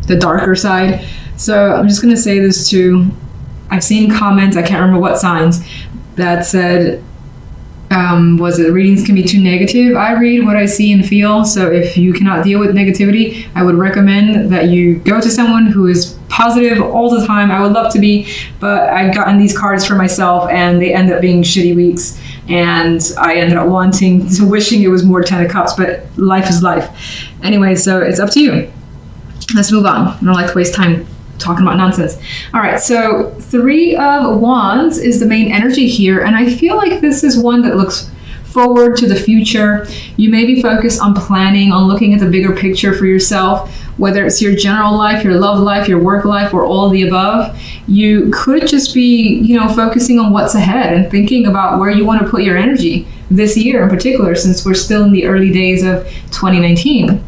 the darker side. So I'm just going to say this too. I've seen comments, I can't remember what signs, that said, was it readings can be too negative? I read what I see and feel. So if you cannot deal with negativity, I would recommend that you go to someone who is positive all the time. I would love to be, but I've gotten these cards for myself and they end up being shitty weeks. And I ended up wishing it was more Ten of Cups, but life is life. Anyway, so it's up to you. Let's move on. I don't like to waste time talking about nonsense. All right, so Three of Wands is the main energy here, and I feel like this is one that looks forward to the future. You may be focused on planning, on looking at the bigger picture for yourself, whether it's your general life, your love life, your work life, or all of the above. You could just be, focusing on what's ahead and thinking about where you want to put your energy this year in particular, since we're still in the early days of 2019.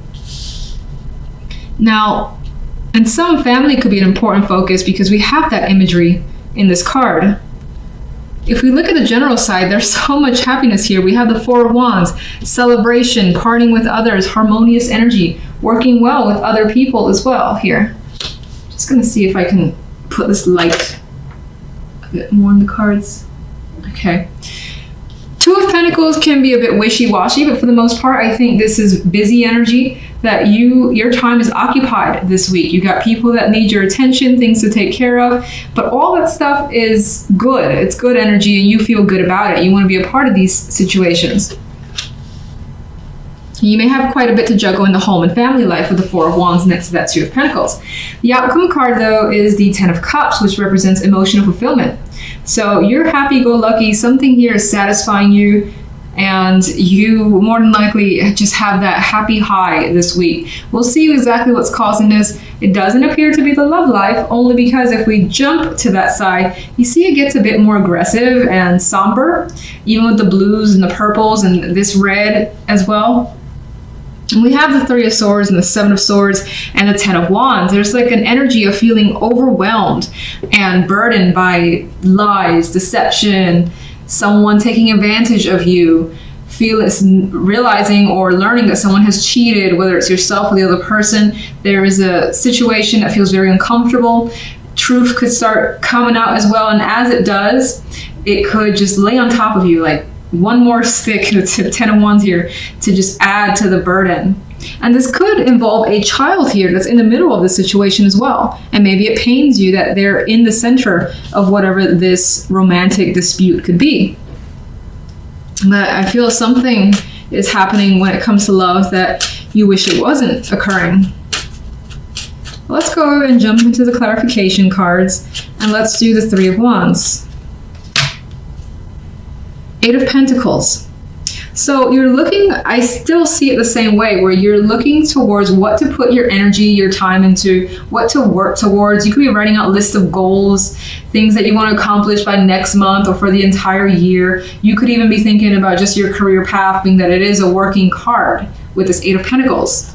Now, and some family could be an important focus because we have that imagery in this card. If we look at the general side, there's so much happiness here. We have the Four of Wands, celebration, parting with others, harmonious energy, working well with other people as well here. Just gonna see if I can put this light a bit more in the cards. Okay. Two of Pentacles can be a bit wishy-washy, but for the most part, I think this is busy energy, that your time is occupied this week. You got people that need your attention, things to take care of, but all that stuff is good. It's good energy and you feel good about it. You want to be a part of these situations. You may have quite a bit to juggle in the home and family life with the Four of Wands next to that Two of Pentacles. The outcome card, though, is the Ten of Cups, which represents emotional fulfillment. So you're happy-go-lucky. Something here is satisfying you, and you more than likely just have that happy high this week. We'll see exactly what's causing this. It doesn't appear to be the love life, only because if we jump to that side, you see it gets a bit more aggressive and somber, even with the blues and the purples and this red as well. And we have the Three of Swords and the Seven of Swords and the Ten of Wands. There's like an energy of feeling overwhelmed and burdened by lies, deception, someone taking advantage of you, realizing or learning that someone has cheated, whether it's yourself or the other person. There is a situation that feels very uncomfortable. Truth could start coming out as well, and as it does, it could just lay on top of you like one more stick, it's a Ten of Wands here, to just add to the burden. And this could involve a child here that's in the middle of the situation as well. And maybe it pains you that they're in the center of whatever this romantic dispute could be. But I feel something is happening when it comes to love that you wish it wasn't occurring. Let's go and jump into the clarification cards, and let's do the Three of Wands. Eight of Pentacles. So you're looking, I still see it the same way, where you're looking towards what to put your energy, your time into, what to work towards. You could be writing out a list of goals, things that you want to accomplish by next month or for the entire year. You could even be thinking about just your career path, being that it is a working card with this Eight of Pentacles.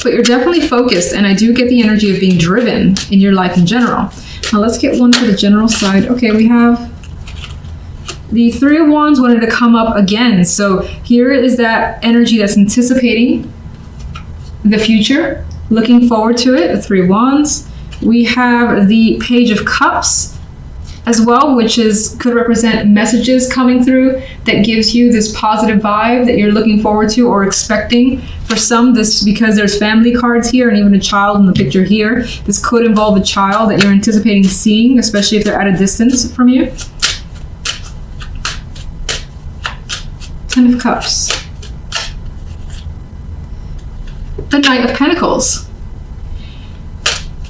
But you're definitely focused, and I do get the energy of being driven in your life in general. Now let's get one for the general side. Okay, we have the Three of Wands wanted to come up again. So here is that energy that's anticipating the future, looking forward to it, the Three of Wands. We have the Page of Cups as well, which could represent messages coming through that gives you this positive vibe that you're looking forward to or expecting. For some, this, because there's family cards here and even a child in the picture here, this could involve a child that you're anticipating seeing, especially if they're at a distance from you. Ten of Cups. The Knight of Pentacles.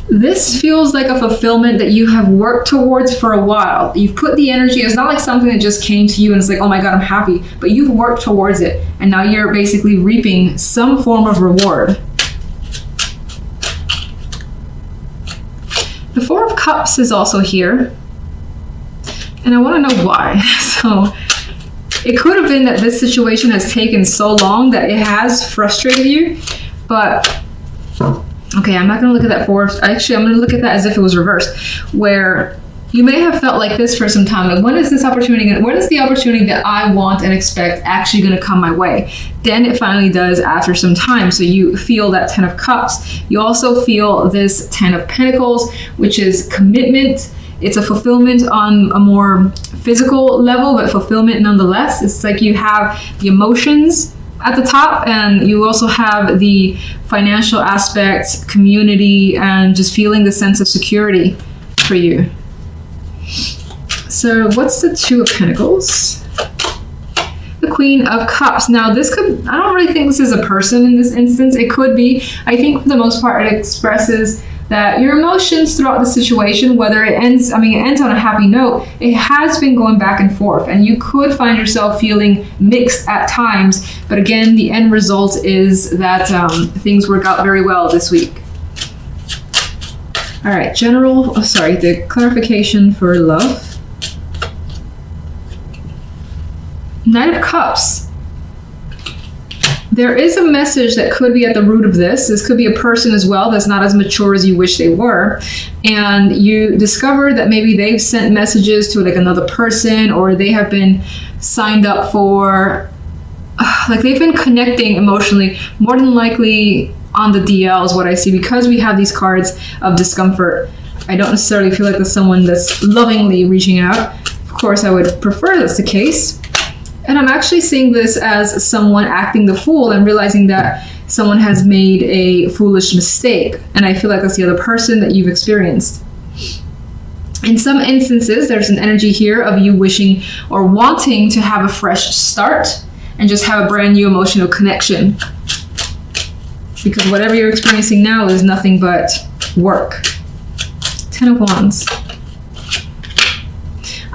This feels like a fulfillment that you have worked towards for a while. You've put the energy, it's not like something that just came to you and it's like, oh my God, I'm happy. But you've worked towards it, and now you're basically reaping some form of reward. The Four of Cups is also here, and I want to know why. So it could have been that this situation has taken so long that it has frustrated you, but okay, I'm not going to look at that Actually, I'm going to look at that as if it was reversed, where You may have felt like this for some time. Like, when is this opportunity when is the opportunity that I want and expect actually going to come my way? Then it finally does after some time. So you feel that 10 of Cups. You also feel this 10 of Pentacles, which is commitment. It's a fulfillment on a more physical level, but fulfillment nonetheless. It's like you have the emotions at the top, and you also have the financial aspect, community, and just feeling the sense of security for you. So what's the 2 of Pentacles? The Queen of Cups. Now this could, I don't really think this is a person in this instance. It could be. I think for the most part it expresses that your emotions throughout the situation, whether it ends, it ends on a happy note, it has been going back and forth, and you could find yourself feeling mixed at times. But again, the end result is that things work out very well this week. All right, the clarification for love. Knight of Cups. There is a message that could be at the root of this. This could be a person as well that's not as mature as you wish they were. And you discover that maybe they've sent messages to like another person, or they have been signed up for, like they've been connecting emotionally, more than likely on the DL is what I see, because we have these cards of discomfort. I don't necessarily feel like there's someone that's lovingly reaching out. Of course, I would prefer that's the case. And I'm actually seeing this as someone acting the fool and realizing that someone has made a foolish mistake. And I feel like that's the other person that you've experienced. In some instances, there's an energy here of you wishing or wanting to have a fresh start and just have a brand new emotional connection. Because whatever you're experiencing now is nothing but work. 10 of Wands.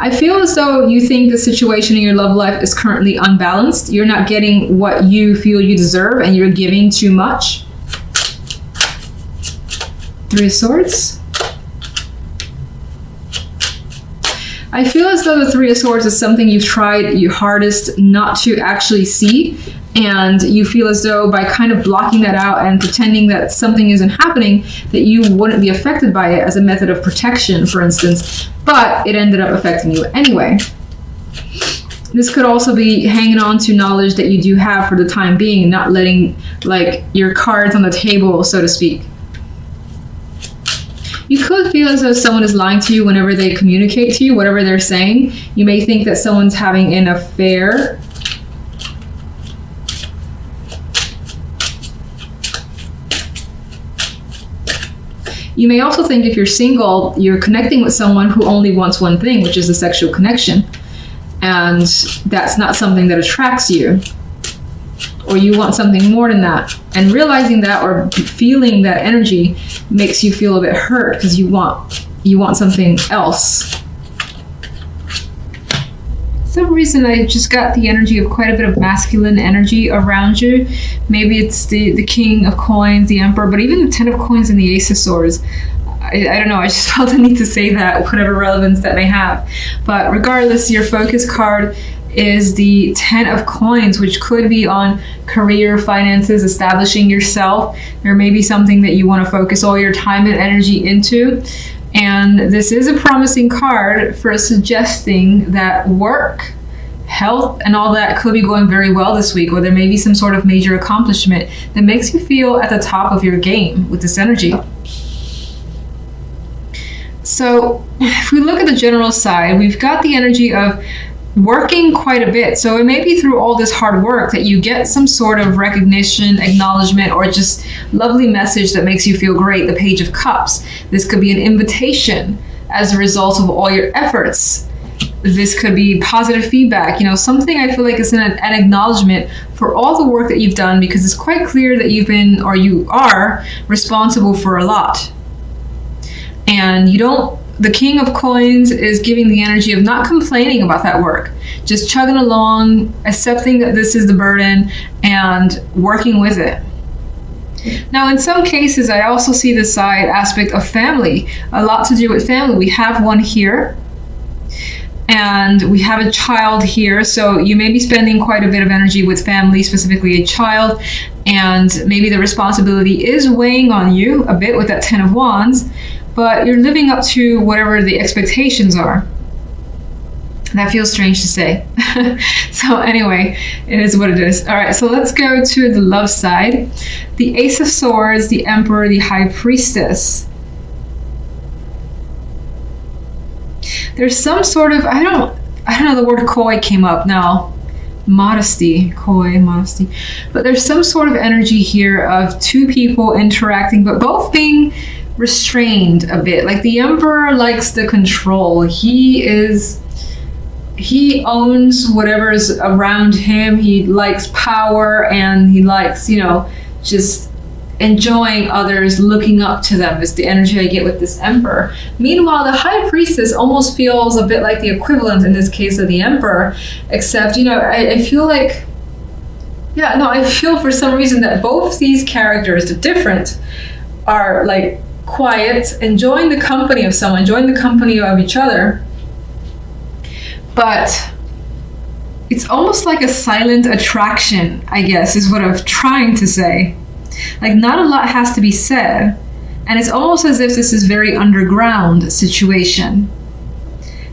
I feel as though you think the situation in your love life is currently unbalanced. You're not getting what you feel you deserve, and you're giving too much. 3 of Swords. I feel as though the 3 of Swords is something you've tried your hardest not to actually see, and you feel as though by kind of blocking that out and pretending that something isn't happening, that you wouldn't be affected by it as a method of protection, for instance, but it ended up affecting you anyway. This could also be hanging on to knowledge that you do have for the time being, not letting like your cards on the table, so to speak. You could feel as though someone is lying to you whenever they communicate to you, whatever they're saying. You may think that someone's having an affair. You may also think if you're single, you're connecting with someone who only wants one thing, which is a sexual connection. And that's not something that attracts you. Or you want something more than that. And realizing that or feeling that energy makes you feel a bit hurt because you want something else. For some reason, I just got the energy of quite a bit of masculine energy around you. Maybe it's the King of Coins, the Emperor, but even the 10 of Coins and the Ace of Swords. I don't know, I just felt the need to say that, whatever relevance that may have. But regardless, your focus card is the 10 of Coins, which could be on career, finances, establishing yourself. There may be something that you want to focus all your time and energy into. And this is a promising card for suggesting that work, health, and all that could be going very well this week, or there may be some sort of major accomplishment that makes you feel at the top of your game with this energy. So if we look at the general side, we've got the energy of working quite a bit. So it may be through all this hard work that you get some sort of recognition, acknowledgement, or just lovely message that makes you feel great. The Page of Cups. This could be an invitation as a result of all your efforts. This could be positive feedback, something I feel like is an acknowledgement for all the work that you've done, because it's quite clear that you've been, or you are, responsible for a lot. And the King of Coins is giving the energy of not complaining about that work, just chugging along, accepting that this is the burden, and working with it. Now, in some cases, I also see the side aspect of family, a lot to do with family. We have one here, and we have a child here, so you may be spending quite a bit of energy with family, specifically a child, and maybe the responsibility is weighing on you a bit with that 10 of Wands, but you're living up to whatever the expectations are. That feels strange to say. So anyway, it is what it is. All right, so let's go to the love side. The Ace of Swords, the Emperor, the High Priestess. There's some sort of, I don't know, the word coy came up now. Modesty, coy, modesty. But there's some sort of energy here of two people interacting, but both being restrained a bit. Like the Emperor likes the control. He owns whatever's around him. He likes power, and he likes, just enjoying others, looking up to them is the energy I get with this Emperor. Meanwhile, the High Priestess almost feels a bit like the equivalent in this case of the Emperor, except, I feel like, I feel for some reason that both these characters, the different, are like quiet, enjoying the company of someone, enjoying the company of each other. But it's almost like a silent attraction, I guess, is what I'm trying to say. Like, not a lot has to be said, and it's almost as if this is very underground situation.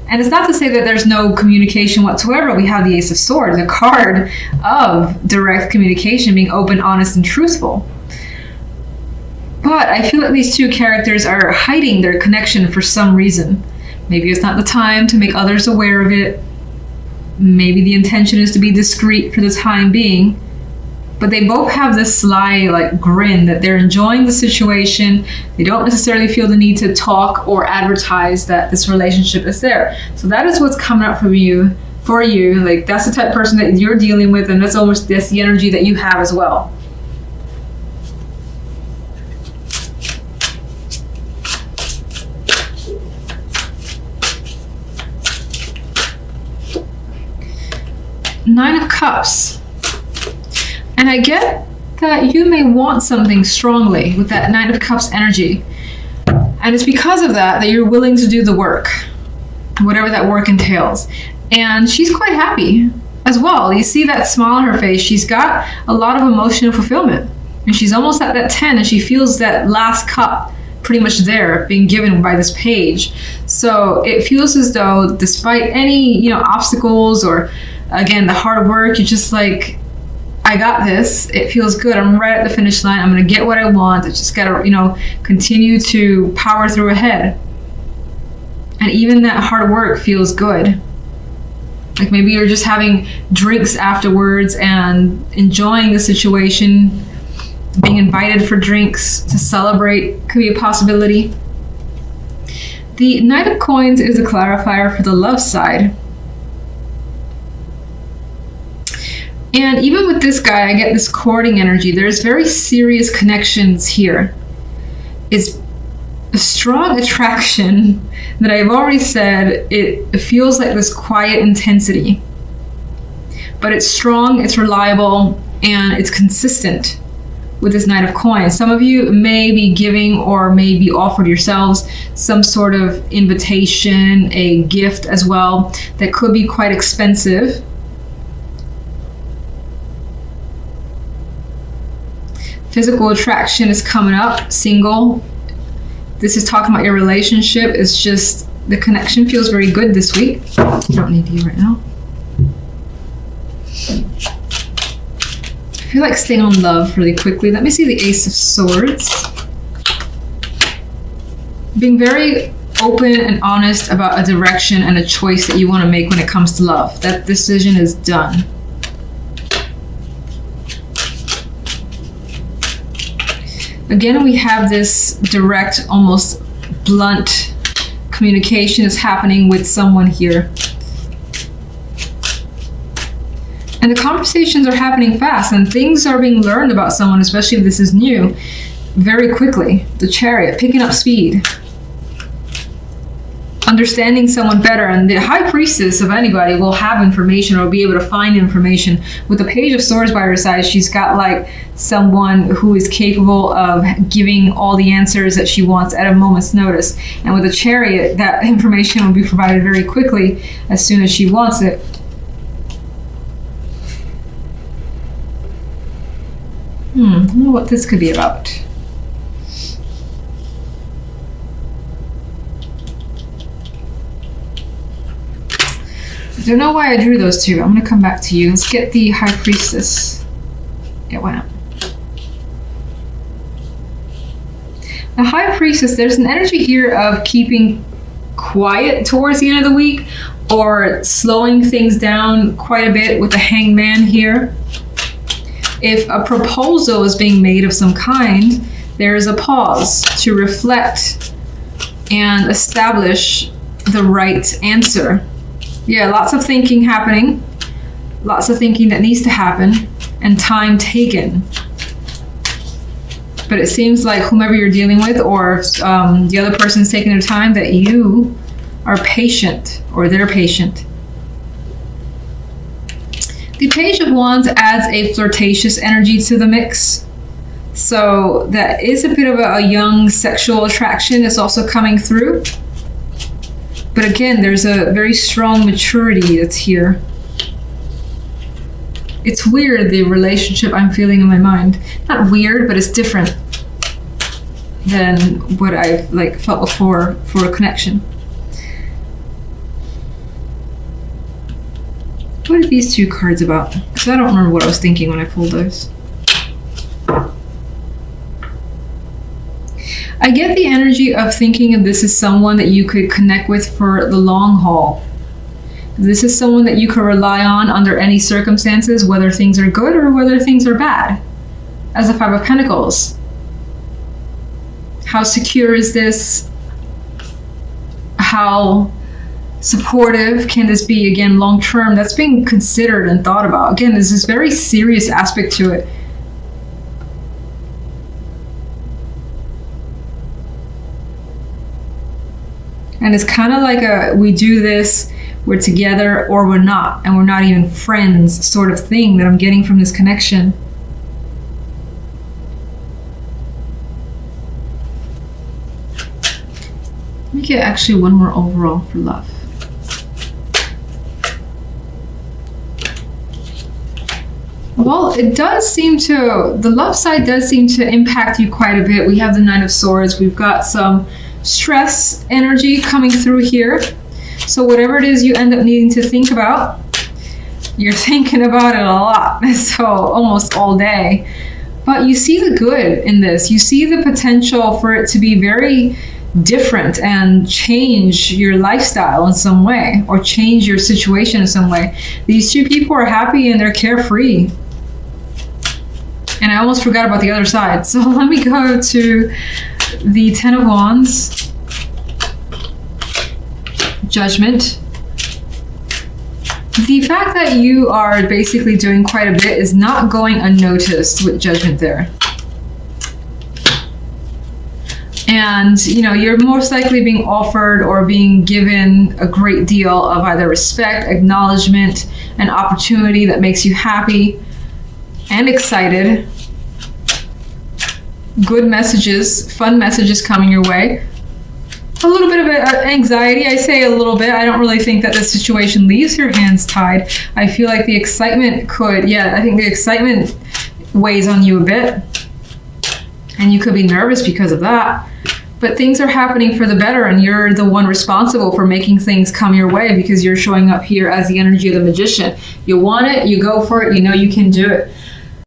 And it's not to say that there's no communication whatsoever. We have the Ace of Swords, a card of direct communication, being open, honest, and truthful. But I feel like these two characters are hiding their connection for some reason. Maybe it's not the time to make others aware of it. Maybe the intention is to be discreet for the time being. But they both have this sly grin that they're enjoying the situation. They don't necessarily feel the need to talk or advertise that this relationship is there. So that is what's coming up for you. Like, that's the type of person that you're dealing with, and that's the energy that you have as well. Nine of Cups. And I get that you may want something strongly with that Nine of Cups energy. And it's because of that you're willing to do the work, whatever that work entails. And she's quite happy as well. You see that smile on her face. She's got a lot of emotional fulfillment. And she's almost at that 10, and she feels that last cup pretty much there being given by this page. So it feels as though despite any, obstacles or, again, the hard work, you're just like, I got this. It feels good. I'm right at the finish line. I'm going to get what I want. I just got to, continue to power through ahead. And even that hard work feels good. Like maybe you're just having drinks afterwards and enjoying the situation. Being invited for drinks to celebrate could be a possibility. The Knight of Coins is a clarifier for the love side. And even with this guy, I get this courting energy. There's very serious connections here. It's a strong attraction that I've already said. It feels like this quiet intensity. But it's strong, it's reliable, and it's consistent with this Knight of Coins. Some of you may be giving or may be offered yourselves some sort of invitation, a gift as well, that could be quite expensive. Physical attraction is coming up, single. This is talking about your relationship. It's just the connection feels very good this week. You don't need you right now. I feel like staying on love really quickly. Let me see the Ace of Swords. Being very open and honest about a direction and a choice that you want to make when it comes to love. That decision is done. Again, we have this direct, almost blunt communication is happening with someone here. And the conversations are happening fast, and things are being learned about someone, especially if this is new, very quickly. The Chariot, picking up speed. Understanding someone better, and the High Priestess of anybody will have information or be able to find information. With the Page of Swords by her side, she's got like someone who is capable of giving all the answers that she wants at a moment's notice. And with the Chariot, that information will be provided very quickly as soon as she wants it. I don't know what this could be about. Don't know why I drew those two. I'm going to come back to you. Let's get the High Priestess. Yeah, why not? The High Priestess, there's an energy here of keeping quiet towards the end of the week, or slowing things down quite a bit with the Hangman here. If a proposal is being made of some kind, there is a pause to reflect and establish the right answer. Yeah, lots of thinking happening, lots of thinking that needs to happen, and time taken. But it seems like whomever you're dealing with, or the other person's taking their time, that you are patient, or they're patient. The Page of Wands adds a flirtatious energy to the mix. So that is a bit of a young sexual attraction that's also coming through. But again, there's a very strong maturity that's here. It's weird, the relationship I'm feeling in my mind. Not weird, but it's different than what I've felt before for a connection. What are these two cards about? Because I don't remember what I was thinking when I pulled those. I get the energy of thinking of this as someone that you could connect with for the long haul. This is someone that you can rely on under any circumstances, whether things are good or whether things are bad. As the Five of Pentacles. How secure is this? How supportive can this be? Again, long term, that's being considered and thought about. Again, there's this very serious aspect to it. And it's kind of like we do this, we're together, or we're not, and we're not even friends sort of thing that I'm getting from this connection. Let me get actually one more overall for love. Well, it does seem to, the love side does seem to impact you quite a bit. We have the Nine of Swords. We've got some stress energy coming through here. So whatever it is you end up needing to think about, you're thinking about it a lot. So almost all day. But you see the good in this. You see the potential for it to be very different and change your lifestyle in some way, or change your situation in some way. These two people are happy and they're carefree. And I almost forgot about the other side. So let me go to the Ten of Wands, Judgment. The fact that you are basically doing quite a bit is not going unnoticed with Judgment there. And, you know, you're most likely being offered or being given a great deal of either respect, acknowledgement, and opportunity that makes you happy and excited. Good messages, fun messages coming your way. A little bit of anxiety, I say a little bit. I don't really think that this situation leaves your hands tied. I feel like the excitement could, I think the excitement weighs on you a bit. And you could be nervous because of that. But things are happening for the better, and you're the one responsible for making things come your way because you're showing up here as the energy of the Magician. You want it, you go for it, you know you can do it.